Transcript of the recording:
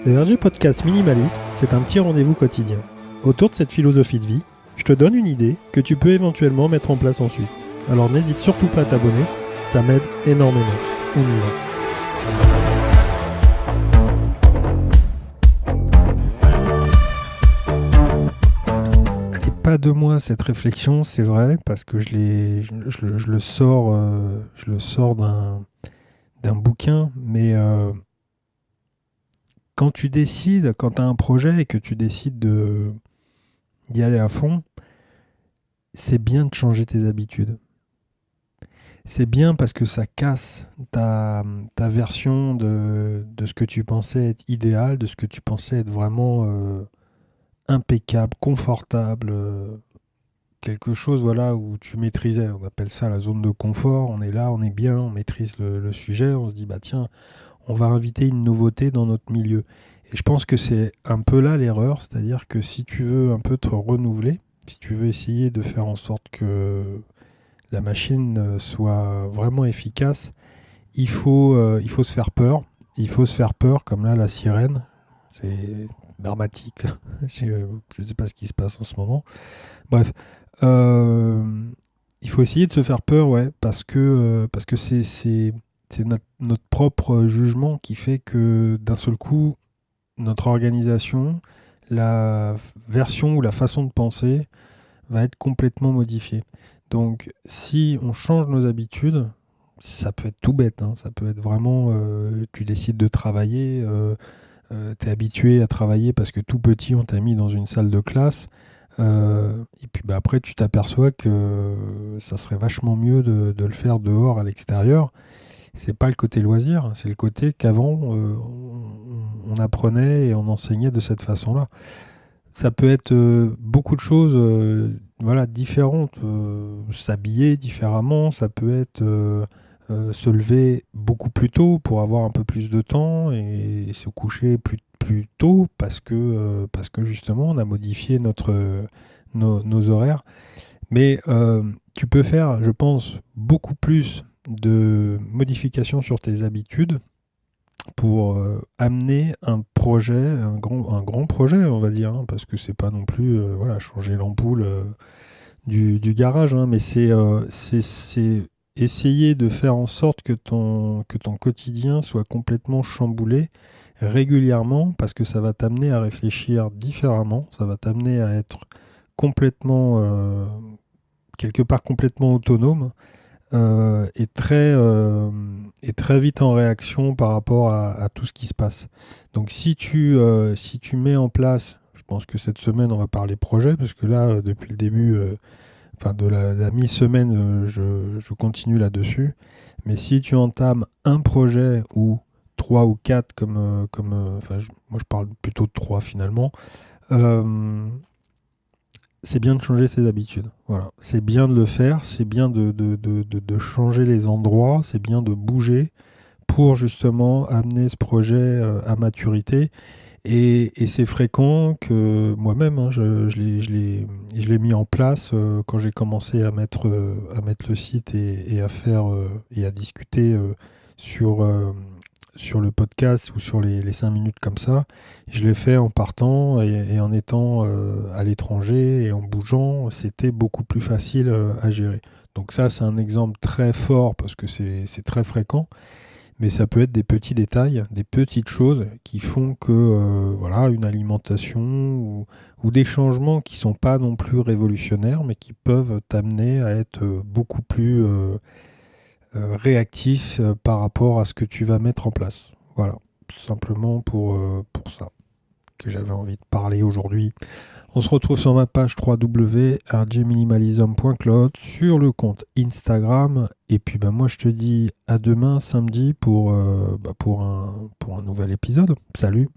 Le RG Podcast Minimalisme, c'est un petit rendez-vous quotidien. Autour de cette philosophie de vie, je te donne une idée que tu peux éventuellement mettre en place ensuite. Alors n'hésite surtout pas à t'abonner, ça m'aide énormément. On y va. Elle n'est pas de moi cette réflexion, c'est vrai, parce que je le sors d'un bouquin, mais quand tu as un projet et que tu décides d'y aller à fond, c'est bien de changer tes habitudes. C'est bien parce que ça casse ta version de ce que tu pensais être idéal, de ce que tu pensais être vraiment impeccable, confortable, quelque chose où tu maîtrisais. On appelle ça la zone de confort. On est là, on est bien, on maîtrise le sujet. On se dit, tiens, on va inviter une nouveauté dans notre milieu. Et je pense que c'est un peu là l'erreur, c'est-à-dire que si tu veux un peu te renouveler, si tu veux essayer de faire en sorte que la machine soit vraiment efficace, il faut se faire peur. Il faut se faire peur, comme là la sirène. C'est dramatique. Je ne sais pas ce qui se passe en ce moment. Bref. Il faut essayer de se faire peur, parce que c'est notre propre jugement qui fait que d'un seul coup, notre organisation, la version ou la façon de penser va être complètement modifiée. Donc, si on change nos habitudes, ça peut être tout bête, ça peut être vraiment, tu décides de travailler, t'es habitué à travailler parce que tout petit, on t'a mis dans une salle de classe, et puis après, tu t'aperçois que ça serait vachement mieux de le faire dehors, à l'extérieur. C'est pas le côté loisir, c'est le côté qu'avant, on apprenait et on enseignait de cette façon-là. Ça peut être beaucoup de choses différentes. S'habiller différemment, ça peut être se lever beaucoup plus tôt pour avoir un peu plus de temps et se coucher plus tôt parce que justement on a modifié nos horaires. Mais tu peux faire, je pense, beaucoup plus de modifications sur tes habitudes pour amener un projet, un grand projet, on va dire, parce que c'est pas non plus changer l'ampoule du garage, mais c'est essayer de faire en sorte que ton quotidien soit complètement chamboulé régulièrement, parce que ça va t'amener à réfléchir différemment, ça va t'amener à être complètement quelque part complètement autonome, et très vite en réaction par rapport à tout ce qui se passe. Donc si tu mets en place, je pense que cette semaine on va parler projet, parce que là depuis le début, de la mi-semaine, je continue là-dessus. Mais si tu entames un projet ou 3 ou 4 moi je parle plutôt de 3 finalement, c'est bien de changer ses habitudes. Voilà. C'est bien de le faire, c'est bien de changer les endroits, c'est bien de bouger pour justement amener ce projet à maturité. Et c'est fréquent que moi-même, je l'ai mis en place quand j'ai commencé à mettre le site et à faire et à discuter sur le podcast ou sur les 5 minutes comme ça. Je l'ai fait en partant et en étant à l'étranger et en bougeant, c'était beaucoup plus facile à gérer. Donc ça, c'est un exemple très fort parce que c'est très fréquent, mais ça peut être des petits détails, des petites choses qui font que une alimentation ou des changements qui sont pas non plus révolutionnaires, mais qui peuvent t'amener à être beaucoup plus réactif par rapport à ce que tu vas mettre en place. Voilà, tout simplement pour ça que j'avais envie de parler aujourd'hui. On se retrouve sur ma page www.rjminimalism.cloud, sur le compte Instagram, et puis moi je te dis à demain samedi pour un nouvel épisode. Salut!